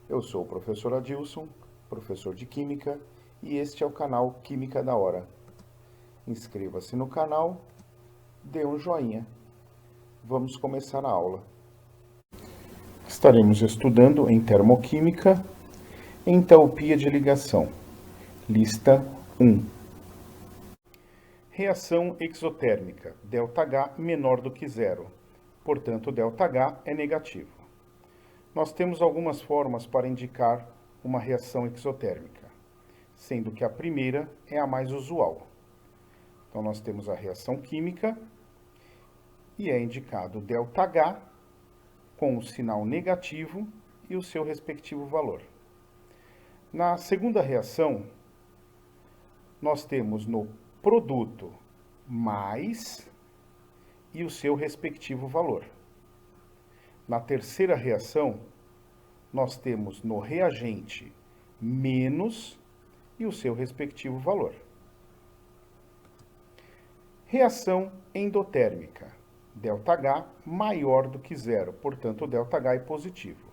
Eu sou o professor Adilson, professor de Química, e este é o canal Química da Hora. Inscreva-se no canal, dê um joinha. Vamos começar a aula. Estaremos estudando em termoquímica, entalpia de ligação. Lista 1. Reação exotérmica, ΔH menor do que zero. Portanto, ΔH é negativo. Nós temos algumas formas para indicar uma reação exotérmica, sendo que a primeira é a mais usual. Então, nós temos a reação química e é indicado ΔH com o sinal negativo e o seu respectivo valor. Na segunda reação, nós temos no produto mais e o seu respectivo valor. Na terceira reação, nós temos no reagente menos e o seu respectivo valor. Reação endotérmica, ΔH maior do que zero, portanto, o ΔH é positivo.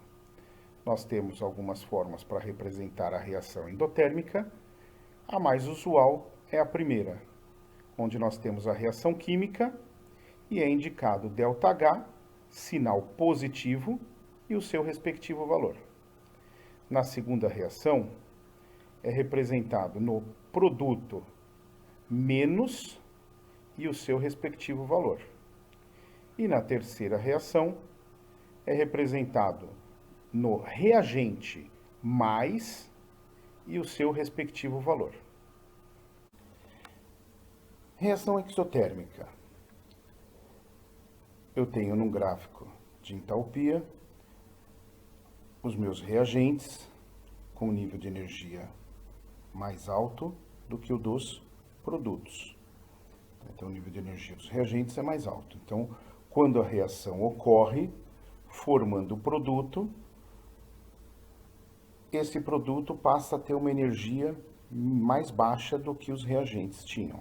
Nós temos algumas formas para representar a reação endotérmica. A mais usual é a primeira, onde nós temos a reação química e é indicado ΔH, sinal positivo e o seu respectivo valor. Na segunda reação, é representado no produto menos e o seu respectivo valor. E na terceira reação, é representado no reagente mais e o seu respectivo valor. Reação exotérmica. Eu tenho num gráfico de entalpia os meus reagentes com nível de energia mais alto do que o dos produtos. Então, o nível de energia dos reagentes é mais alto. Então, quando a reação ocorre, formando o produto, esse produto passa a ter uma energia mais baixa do que os reagentes tinham.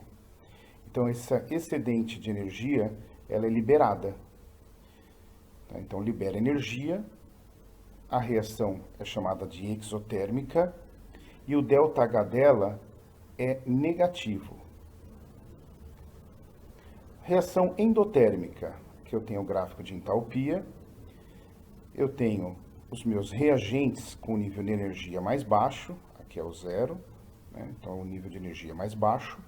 Então, essa excedente de energia, ela é liberada. Então, libera energia, a reação é chamada de exotérmica, e o ΔH dela é negativo. Reação endotérmica, que eu tenho o gráfico de entalpia, eu tenho os meus reagentes com nível de energia mais baixo, aqui é o zero, né? Então o nível de energia mais baixo,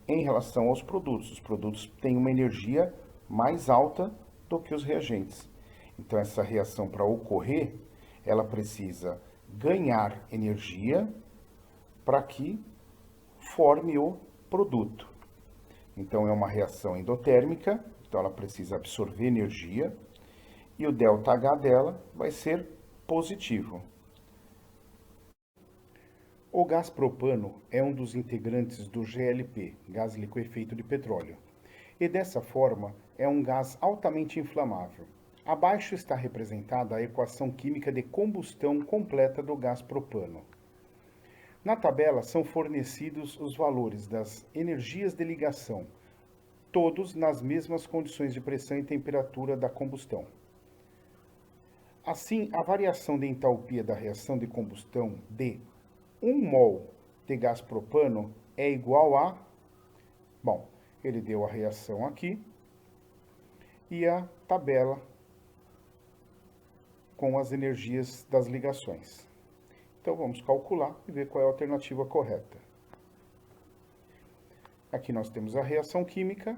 em relação aos produtos. Os produtos têm uma energia mais alta do que os reagentes. Então essa reação, para ocorrer, ela precisa ganhar energia para que forme o produto. Então, é uma reação endotérmica, então ela precisa absorver energia, e o ΔH dela vai ser positivo. O gás propano é um dos integrantes do GLP, gás liquefeito de petróleo, e dessa forma é um gás altamente inflamável. Abaixo está representada a equação química de combustão completa do gás propano. Na tabela são fornecidos os valores das energias de ligação, todos nas mesmas condições de pressão e temperatura da combustão. Assim, a variação de entalpia da reação de combustão de 1 mol de gás propano é igual a... Bom, ele deu a reação aqui e a tabela com as energias das ligações. Então, vamos calcular e ver qual é a alternativa correta. Aqui nós temos a reação química.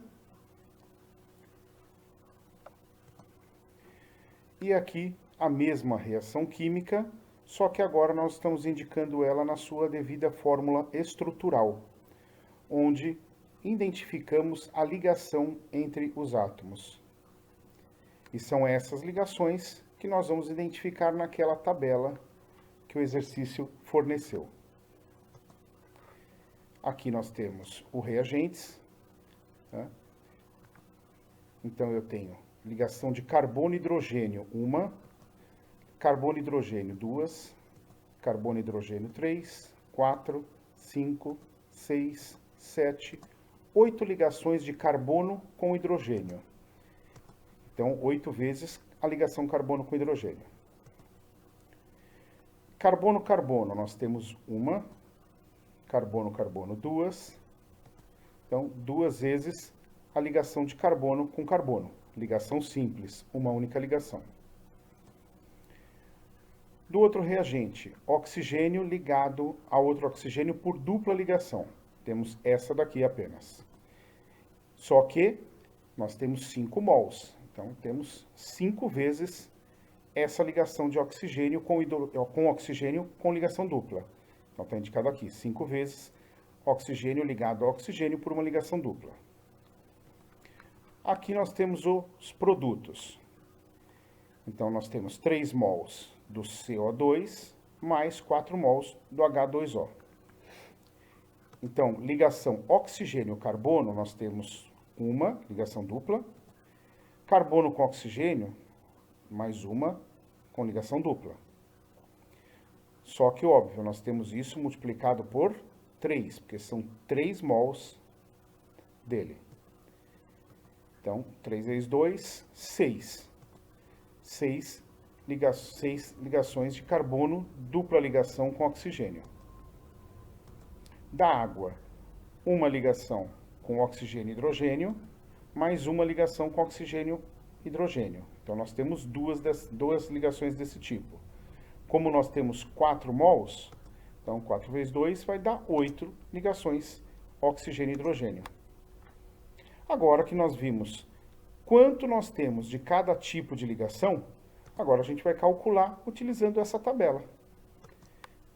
E aqui a mesma reação química, só que agora nós estamos indicando ela na sua devida fórmula estrutural, onde identificamos a ligação entre os átomos. E são essas ligações que nós vamos identificar naquela tabela que o exercício forneceu. Aqui nós temos o reagentes, né? Então eu tenho ligação de carbono e hidrogênio, 1, carbono e hidrogênio, 2, carbono e hidrogênio, 3, 4, 5, 6, 7, 8 ligações de carbono com hidrogênio. Então, 8 vezes a ligação carbono com hidrogênio. Carbono-carbono, nós temos uma. Carbono-carbono, duas. Então, duas vezes a ligação de carbono com carbono. Ligação simples, uma única ligação. Do outro reagente, oxigênio ligado a outro oxigênio por dupla ligação. Temos essa daqui apenas. Só que nós temos 5 mols. Então, temos 5 vezes essa ligação de oxigênio com oxigênio com ligação dupla. Então, está indicado aqui, 5 vezes oxigênio ligado a oxigênio por uma ligação dupla. Aqui nós temos os produtos. Então, nós temos 3 mols do CO2 mais 4 mols do H2O. Então, ligação oxigênio-carbono, nós temos uma ligação dupla. Carbono com oxigênio, mais uma com ligação dupla. Só que, óbvio, nós temos isso multiplicado por 3, porque são 3 mols dele. Então, 3 vezes 2, 6. 6 ligações de carbono, dupla ligação com oxigênio. Da água, uma ligação com oxigênio e hidrogênio, mais uma ligação com oxigênio e hidrogênio. Então, nós temos duas ligações desse tipo. Como nós temos 4 mols, então 4 vezes 2 vai dar 8 ligações oxigênio e hidrogênio. Agora que nós vimos quanto nós temos de cada tipo de ligação, agora a gente vai calcular utilizando essa tabela.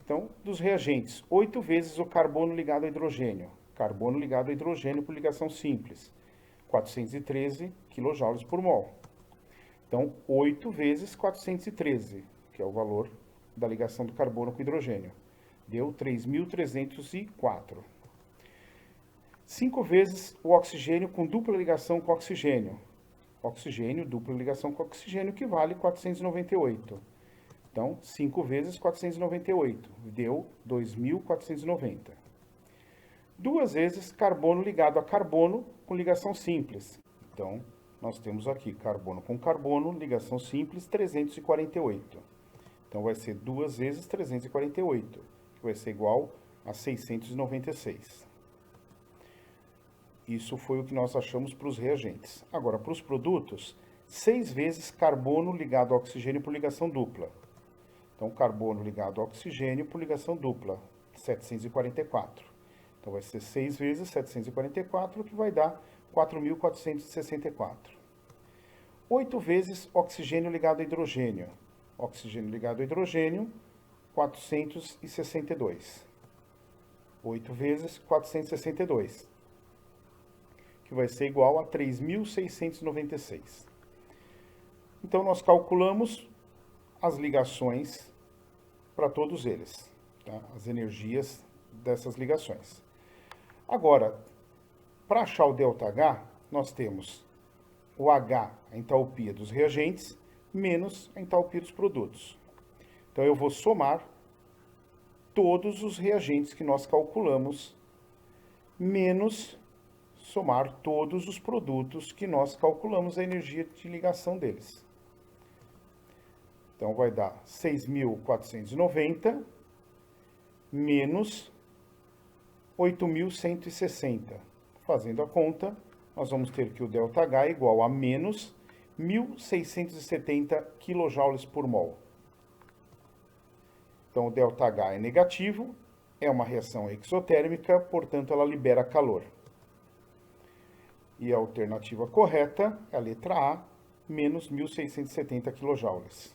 Então, dos reagentes, 8 vezes o carbono ligado a hidrogênio. Carbono ligado a hidrogênio por ligação simples. 413 kJ por mol. Então, 8 vezes 413, que é o valor da ligação do carbono com hidrogênio. Deu 3.304. 5 vezes o oxigênio com dupla ligação com oxigênio. Oxigênio, dupla ligação com oxigênio, que vale 498. Então, 5 vezes 498, deu 2.490. 2 vezes carbono ligado a carbono com ligação simples. Então, nós temos aqui carbono com carbono, ligação simples, 348. Então, vai ser 2 vezes 348, que vai ser igual a 696. Isso foi o que nós achamos para os reagentes. Agora, para os produtos, 6 vezes carbono ligado a oxigênio por ligação dupla. Então, carbono ligado a oxigênio por ligação dupla, 744. Então, vai ser 6 vezes 744, que vai dar 4.464. 8 vezes oxigênio ligado a hidrogênio. Oxigênio ligado a hidrogênio, 462. 8 vezes 462, que vai ser igual a 3.696. Então, nós calculamos as ligações para todos eles, tá? As energias dessas ligações. Agora, para achar o ΔH, nós temos o H, a entalpia dos reagentes, menos a entalpia dos produtos. Então, eu vou somar todos os reagentes que nós calculamos, menos somar todos os produtos que nós calculamos a energia de ligação deles. Então, vai dar 6.490 menos 8.160. Fazendo a conta, nós vamos ter que o ΔH é igual a menos 1.670 kJ por mol. Então, o ΔH é negativo, é uma reação exotérmica, portanto, ela libera calor. E a alternativa correta é a letra A, menos 1.670 kJ.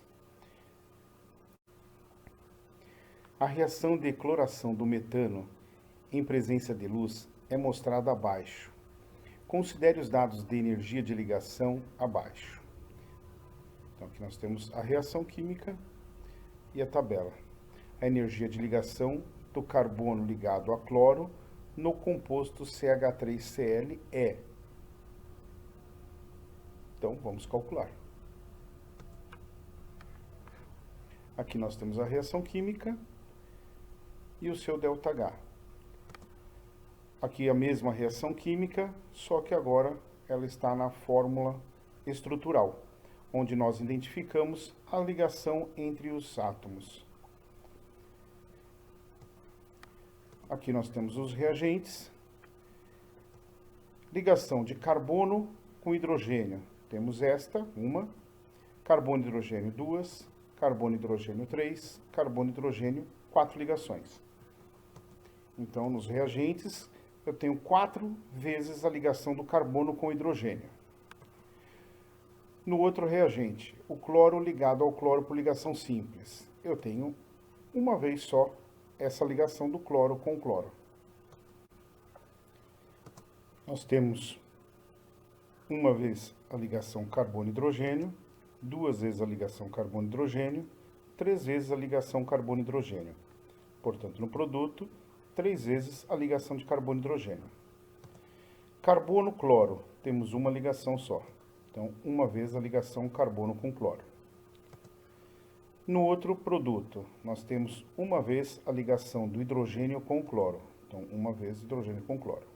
A reação de cloração do metano em presença de luz é mostrada abaixo. Considere os dados de energia de ligação abaixo. Então, aqui nós temos a reação química e a tabela. A energia de ligação do carbono ligado a cloro no composto CH3Cl é. Então, vamos calcular. Aqui nós temos a reação química e o seu ΔH. Aqui a mesma reação química, só que agora ela está na fórmula estrutural, onde nós identificamos a ligação entre os átomos. aqui nós temos os reagentes. Ligação de carbono com hidrogênio. Temos esta, uma. Carbono e hidrogênio, 2. Carbono e hidrogênio, 3. Carbono e hidrogênio, 4 ligações. Então, nos reagentes, eu tenho 4 vezes a ligação do carbono com o hidrogênio. No outro reagente, o cloro ligado ao cloro por ligação simples. Eu tenho uma vez só essa ligação do cloro com o cloro. Nós temos uma vez a ligação carbono-hidrogênio, 2 vezes a ligação carbono-hidrogênio, 3 vezes a ligação carbono-hidrogênio. Portanto, no produto, 3 vezes a ligação de carbono-hidrogênio. Carbono-cloro, temos uma ligação só. Então, uma vez a ligação carbono com cloro. No outro produto, nós temos uma vez a ligação do hidrogênio com o cloro. Então, uma vez hidrogênio com cloro.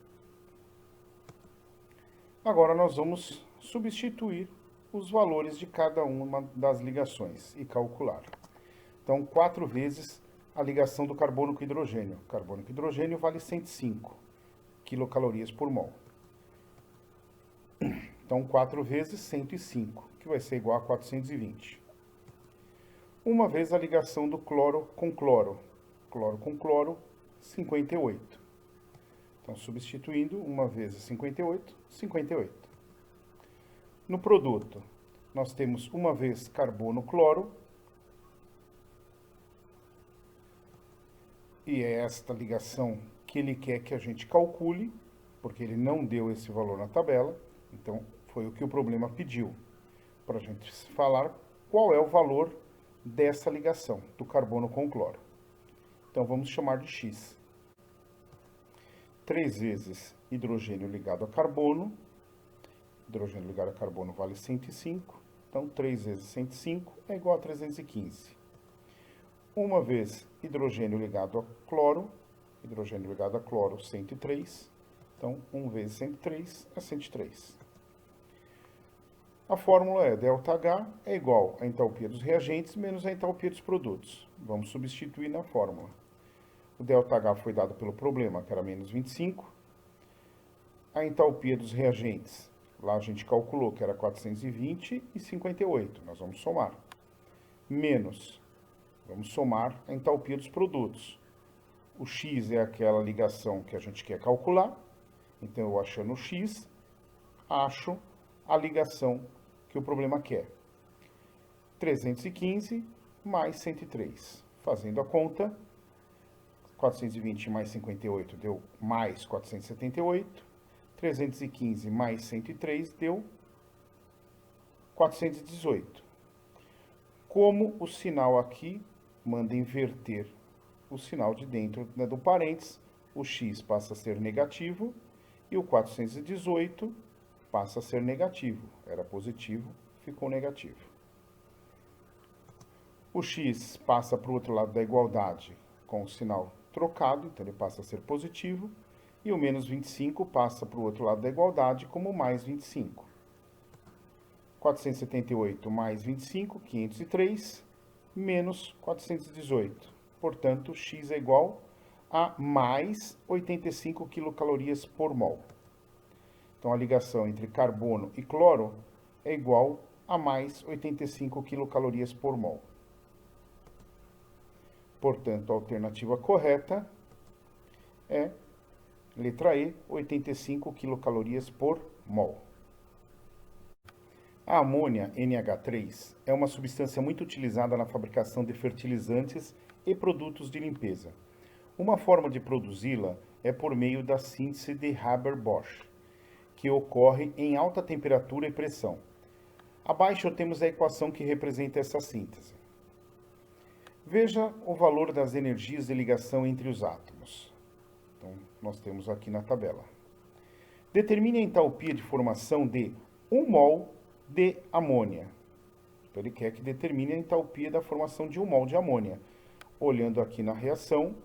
Agora, nós vamos substituir os valores de cada uma das ligações e calcular. Então, 4 vezes a ligação do carbono com hidrogênio. Carbono com hidrogênio vale 105 quilocalorias por mol. Então, 4 vezes 105, que vai ser igual a 420. Uma vez a ligação do cloro com cloro. Cloro com cloro, 58. Então, substituindo, uma vezes 58, 58. No produto, nós temos uma vez carbono-cloro. E é esta ligação que ele quer que a gente calcule, porque ele não deu esse valor na tabela. Então, foi o que o problema pediu, para a gente falar qual é o valor dessa ligação do carbono com o cloro. Então, vamos chamar de X. 3 vezes hidrogênio ligado a carbono. Hidrogênio ligado a carbono vale 105. Então, 3 vezes 105 é igual a 315. Uma vez hidrogênio ligado a cloro. Hidrogênio ligado a cloro, 103. Então, 1 vezes 103 é 103. A fórmula é ΔH é igual à entalpia dos reagentes menos a entalpia dos produtos. Vamos substituir na fórmula. O ΔH foi dado pelo problema, que era menos 25. A entalpia dos reagentes, lá a gente calculou que era 420 e 58. Nós vamos somar. Menos, vamos somar a entalpia dos produtos. O X é aquela ligação que a gente quer calcular. Então, eu achando o X, acho a ligação que o problema quer. 315 mais 103. Fazendo a conta, 420 mais 58 deu mais 478. 315 mais 103 deu 418. Como o sinal aqui manda inverter o sinal de dentro, né, do parênteses, o X passa a ser negativo e o 418 passa a ser negativo. Era positivo, ficou negativo. O X passa para o outro lado da igualdade com o sinal trocado, então ele passa a ser positivo. E o menos 25 passa para o outro lado da igualdade como mais 25. 478 mais 25, 503, menos 418. Portanto, X é igual a mais 85 quilocalorias por mol. Então, a ligação entre carbono e cloro é igual a mais 85 quilocalorias por mol. Portanto, a alternativa correta é letra E, 85 quilocalorias por mol. A amônia, NH3, é uma substância muito utilizada na fabricação de fertilizantes e produtos de limpeza. Uma forma de produzi-la é por meio da síntese de Haber-Bosch, que ocorre em alta temperatura e pressão. Abaixo temos a equação que representa essa síntese. Veja o valor das energias de ligação entre os átomos. Então, nós temos aqui na tabela. Determine a entalpia de formação de 1 mol de amônia. Então, ele quer que determine a entalpia da formação de 1 mol de amônia. Olhando aqui na reação,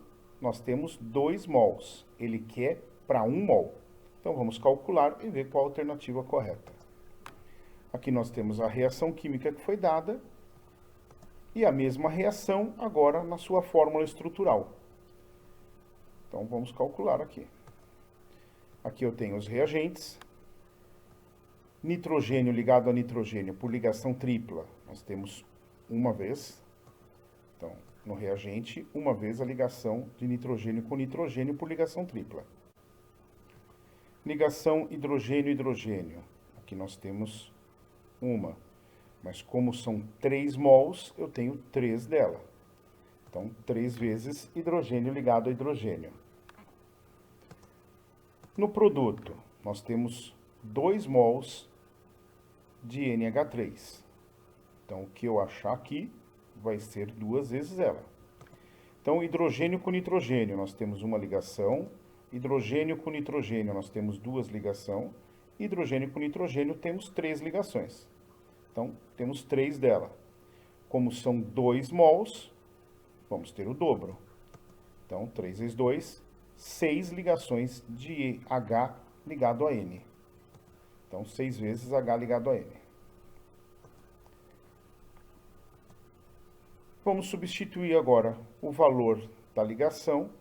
nós temos 2 mols. Ele quer para 1 mol. Então, vamos calcular e ver qual a alternativa correta. Aqui nós temos a reação química que foi dada e a mesma reação agora na sua fórmula estrutural. Então, Então, vamos calcular aqui. Aqui eu tenho os reagentes. Nitrogênio ligado a nitrogênio por ligação tripla, nós temos uma vez. Então, no reagente, uma vez a ligação de nitrogênio com nitrogênio por ligação tripla. Ligação hidrogênio-hidrogênio. Aqui nós temos uma. Mas como são 3 mols, eu tenho 3 dela. Então, 3 vezes hidrogênio ligado a hidrogênio. No produto, nós temos 2 mols de NH3. Então, o que eu achar aqui vai ser 2 vezes ela. Então, hidrogênio com nitrogênio, nós temos uma ligação. Hidrogênio com nitrogênio, nós temos 2 ligações. Hidrogênio com nitrogênio, temos 3 ligações. Então, temos 3 dela. Como são 2 mols, vamos ter o dobro. Então, 3 vezes 2, 6 ligações de H ligado a N. Então, 6 vezes H ligado a N. Vamos substituir agora o valor da ligação.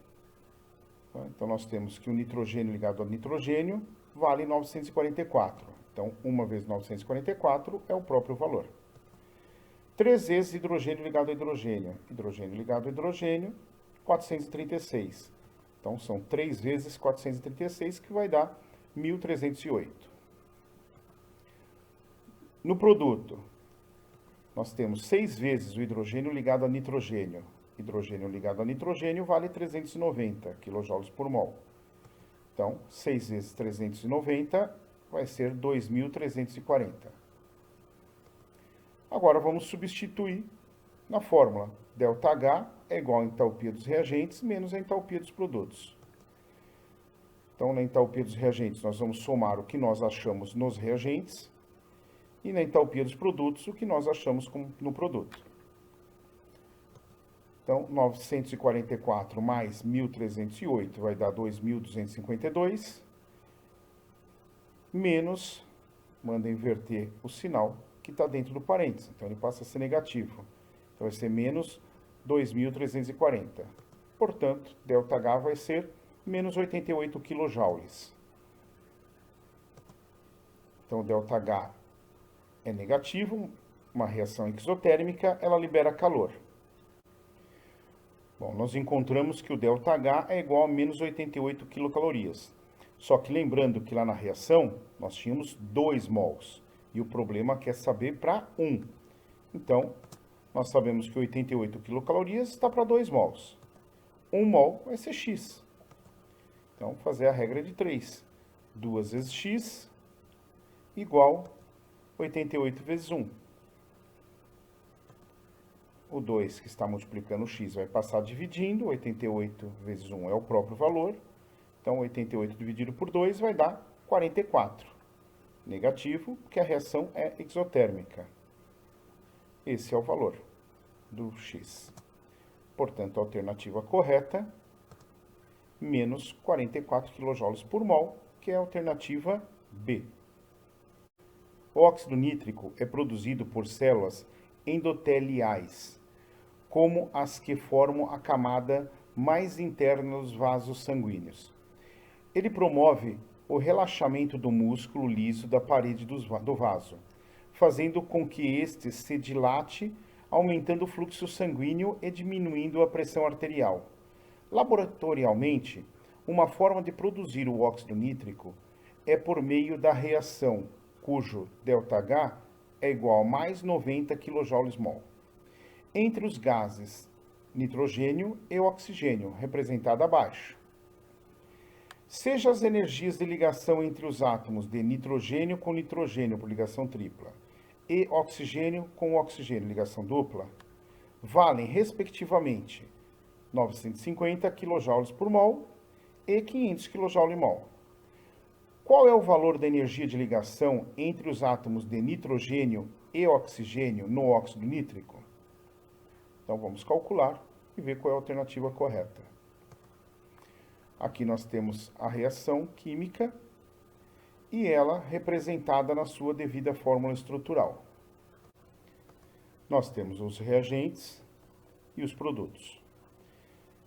Então, nós temos que o nitrogênio ligado a nitrogênio vale 944. Então, 1 vezes 944 é o próprio valor. 3 vezes hidrogênio ligado a hidrogênio. Hidrogênio ligado a hidrogênio, 436. Então, são 3 vezes 436, que vai dar 1.308. No produto, nós temos 6 vezes o hidrogênio ligado a nitrogênio. Hidrogênio ligado a nitrogênio vale 390 kJ por mol. Então, 6 vezes 390 vai ser 2.340. Agora, vamos substituir na fórmula. ΔH é igual a entalpia dos reagentes menos a entalpia dos produtos. Então, na entalpia dos reagentes, nós vamos somar o que nós achamos nos reagentes e na entalpia dos produtos, o que nós achamos no produto. Então, 944 mais 1.308 vai dar 2.252, menos, manda inverter o sinal que está dentro do parênteses. Então, ele passa a ser negativo. Então, vai ser menos 2.340. Portanto, ΔH vai ser menos 88 kJ. Então, ΔH é negativo, uma reação exotérmica, ela libera calor. Bom, nós encontramos que o ΔH é igual a menos 88 quilocalorias. Só que lembrando que lá na reação, nós tínhamos 2 mols. E o problema quer saber para 1. Então, nós sabemos que 88 quilocalorias está para 2 mols. 1 mol vai ser X. Então, fazer a regra de 3. 2 vezes X igual 88 vezes 1. O 2 que está multiplicando o x vai passar dividindo. 88 vezes 1 é o próprio valor. Então, 88 dividido por 2 vai dar 44. Negativo, porque a reação é exotérmica. Esse é o valor do x. Portanto, a alternativa correta, menos 44 kJ por mol, que é a alternativa B. O óxido nítrico é produzido por células endoteliais, como as que formam a camada mais interna dos vasos sanguíneos. Ele promove o relaxamento do músculo liso da parede do vaso, fazendo com que este se dilate, aumentando o fluxo sanguíneo e diminuindo a pressão arterial. Laboratorialmente, uma forma de produzir o óxido nítrico é por meio da reação, cujo ΔH é igual a mais 90 kJ/mol. Entre os gases nitrogênio e oxigênio, representado abaixo. Seja as energias de ligação entre os átomos de nitrogênio com nitrogênio por ligação tripla e oxigênio com oxigênio ligação dupla, valem, respectivamente, 950 kJ por mol e 500 kJ/mol. Qual é o valor da energia de ligação entre os átomos de nitrogênio e oxigênio no óxido nítrico? Então, vamos calcular e ver qual é a alternativa correta. Aqui nós temos a reação química e ela representada na sua devida fórmula estrutural. Nós temos os reagentes e os produtos.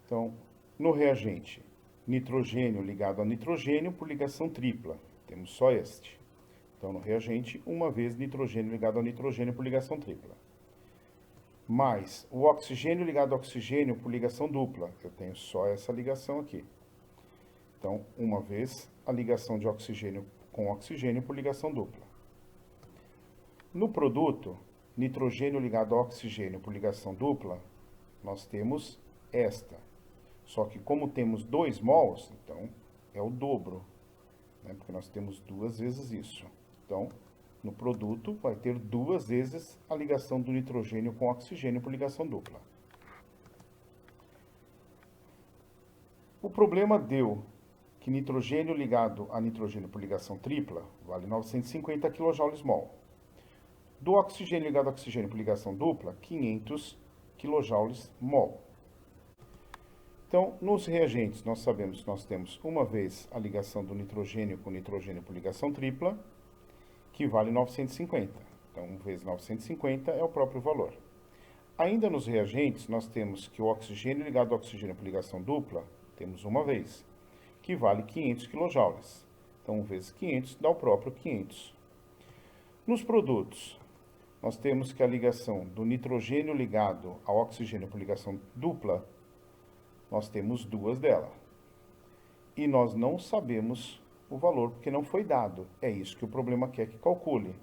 Então, no reagente, nitrogênio ligado a nitrogênio por ligação tripla. Temos só este. Então, no reagente, uma vez nitrogênio ligado a nitrogênio por ligação tripla. Mais o oxigênio ligado a oxigênio por ligação dupla. Eu tenho só essa ligação aqui. Então, uma vez a ligação de oxigênio com oxigênio por ligação dupla. No produto, nitrogênio ligado a oxigênio por ligação dupla, nós temos esta. Só que como temos 2 mols, então é o dobro, né? Porque nós temos 2 vezes isso. Então, no produto vai ter 2 vezes a ligação do nitrogênio com oxigênio por ligação dupla. O problema deu que nitrogênio ligado a nitrogênio por ligação tripla vale 950 kJ/mol. Do oxigênio ligado a oxigênio por ligação dupla, 500 kJ/mol. Então, nos reagentes, nós sabemos que nós temos uma vez a ligação do nitrogênio com nitrogênio por ligação tripla, que vale 950. Então, 1 vezes 950 é o próprio valor. Ainda nos reagentes, nós temos que o oxigênio ligado ao oxigênio por ligação dupla, temos uma vez, que vale 500 kJ. Então, 1 vezes 500 dá o próprio 500. Nos produtos, nós temos que a ligação do nitrogênio ligado ao oxigênio por ligação dupla, nós temos 2 dela. E nós não sabemos o valor porque não foi dado. É isso que o problema quer que calcule.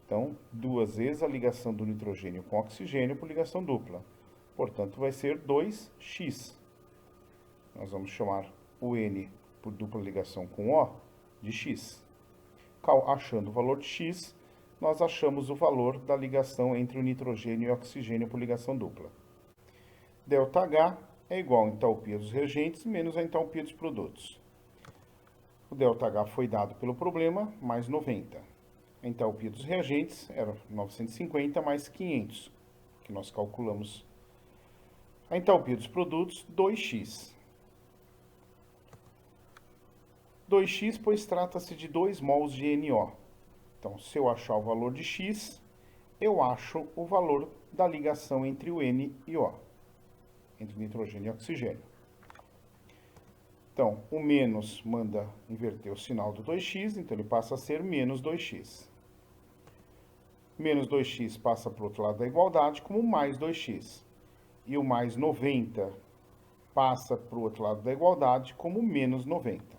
Então, 2 vezes a ligação do nitrogênio com oxigênio por ligação dupla. Portanto, vai ser 2x. Nós vamos chamar o N por dupla ligação com O de x. Achando o valor de x, nós achamos o valor da ligação entre o nitrogênio e o oxigênio por ligação dupla. ΔH é igual a entalpia dos reagentes menos a entalpia dos produtos. O ΔH foi dado pelo problema, mais 90. A entalpia dos reagentes era 950 mais 500, que nós calculamos. A entalpia dos produtos, 2x. 2x, pois trata-se de 2 mols de NO. Então, se eu achar o valor de x, eu acho o valor da ligação entre o N e O, entre nitrogênio e oxigênio. Então, o menos manda inverter o sinal do 2x, então ele passa a ser menos 2x. Menos 2x passa para o outro lado da igualdade como mais 2x. E o mais 90 passa para o outro lado da igualdade como menos 90.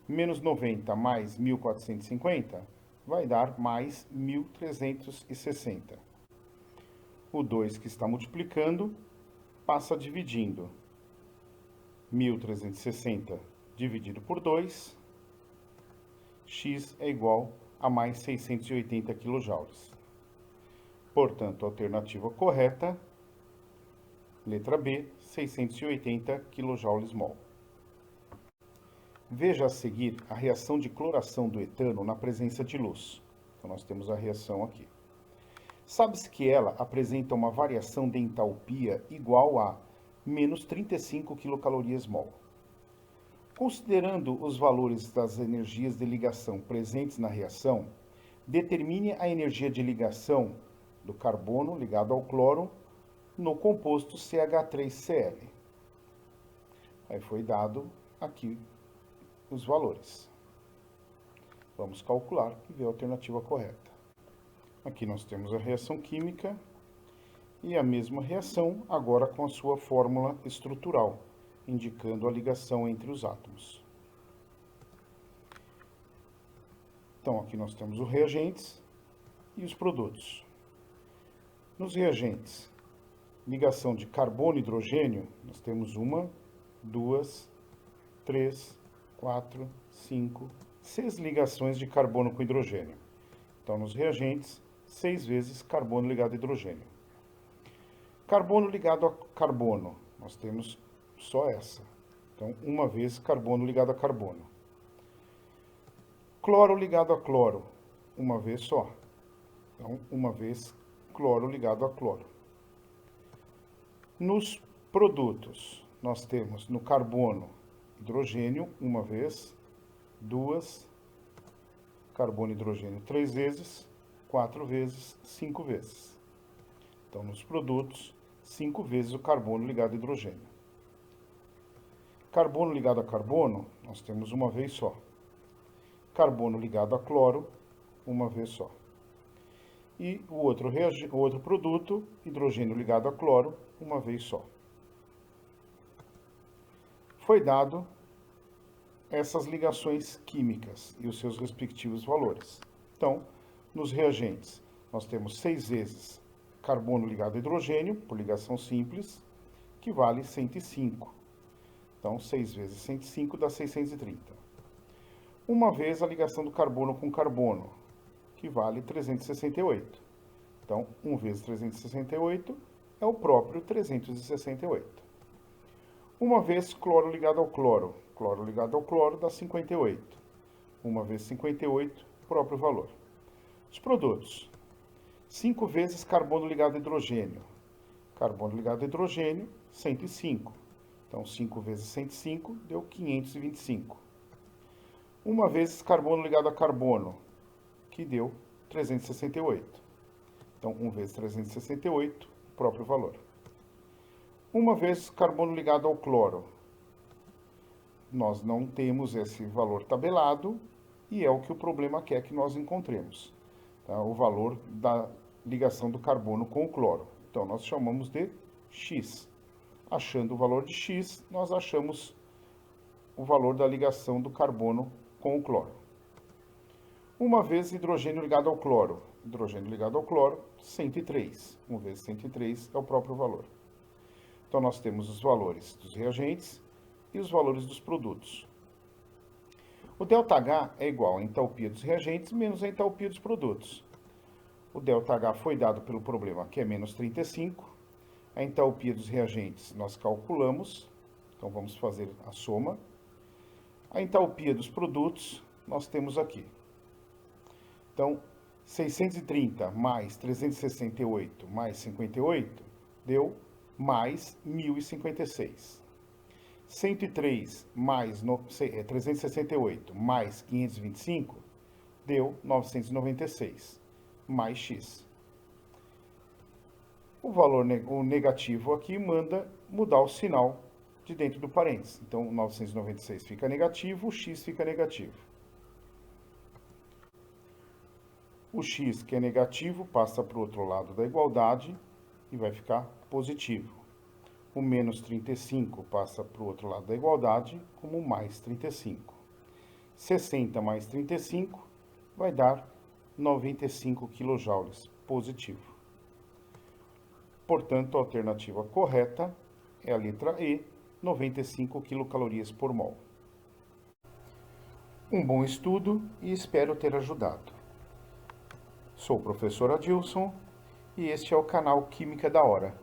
Menos 90 mais 1450 vai dar mais 1360. O 2 que está multiplicando passa dividindo. 1360 dividido por 2, x é igual a mais 680 kJ. Portanto, a alternativa correta, letra B, 680 kJ/mol. Veja a seguir a reação de cloração do etano na presença de luz. Então, nós temos a reação aqui. Sabe-se que ela apresenta uma variação de entalpia igual a menos 35 kcal/mol. Considerando os valores das energias de ligação presentes na reação, determine a energia de ligação do carbono ligado ao cloro no composto CH3Cl. Aí foi dado aqui os valores. Vamos calcular e ver a alternativa correta. Aqui nós temos a reação química e a mesma reação, agora com a sua fórmula estrutural, indicando a ligação entre os átomos. Então, aqui nós temos os reagentes e os produtos. Nos reagentes, ligação de carbono e hidrogênio, nós temos 1, 2, 3, 4, 5, 6 ligações de carbono com hidrogênio. Então, nos reagentes, 6 vezes carbono ligado a hidrogênio. Carbono ligado a carbono, nós temos só essa. Então, 1 vez carbono ligado a carbono. Cloro ligado a cloro, 1 vez só. Então, 1 vez cloro ligado a cloro. Nos produtos, nós temos no carbono hidrogênio, 1 vez, 2, carbono e hidrogênio 3 vezes, 4 vezes, 5 vezes. Então, nos produtos, 5 vezes o carbono ligado a hidrogênio. Carbono ligado a carbono, nós temos uma vez só. Carbono ligado a cloro, uma vez só. E o outro produto, hidrogênio ligado a cloro, uma vez só. Foi dado essas ligações químicas e os seus respectivos valores. Então, nos reagentes, nós temos 6 vezes carbono ligado a hidrogênio, por ligação simples, que vale 105. Então, 6 vezes 105 dá 630. Uma vez a ligação do carbono com carbono, que vale 368. Então, 1 vezes 368 é o próprio 368. Uma vez cloro ligado ao cloro ligado ao cloro dá 58. Uma vezes 58, próprio valor. Os produtos. 5 vezes carbono ligado a hidrogênio. Carbono ligado a hidrogênio, 105. Então, 5 vezes 105 deu 525. Uma vez carbono ligado a carbono, que deu 368. Então, 1 vezes 368, próprio valor. Uma vez carbono ligado ao cloro, nós não temos esse valor tabelado e é o que o problema quer que nós encontremos. Tá? O valor da ligação do carbono com o cloro. Então, nós chamamos de X. Achando o valor de X, nós achamos o valor da ligação do carbono com o cloro. Uma vez hidrogênio ligado ao cloro. Hidrogênio ligado ao cloro, 103. 1 vezes 103 é o próprio valor. Então, nós temos os valores dos reagentes e os valores dos produtos. O ΔH é igual à entalpia dos reagentes menos a entalpia dos produtos. O ΔH foi dado pelo problema, que é menos 35. A entalpia dos reagentes nós calculamos, então vamos fazer a soma. A entalpia dos produtos nós temos aqui. Então, 630 mais 368 mais 58 deu mais 1056. 103 mais 368 mais 525 deu 996, mais X. O negativo aqui manda mudar o sinal de dentro do parênteses. Então, 996 fica negativo, o X fica negativo. O X, que é negativo, passa para o outro lado da igualdade e vai ficar positivo. O menos 35 passa para o outro lado da igualdade como mais 35. 60 mais 35 vai dar 95 kJ positivo. Portanto, a alternativa correta é a letra E, 95 kcal por mol. Um bom estudo e espero ter ajudado. Sou o professor Adilson e este é o canal Química da Hora.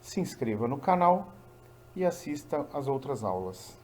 Se inscreva no canal e assista às outras aulas.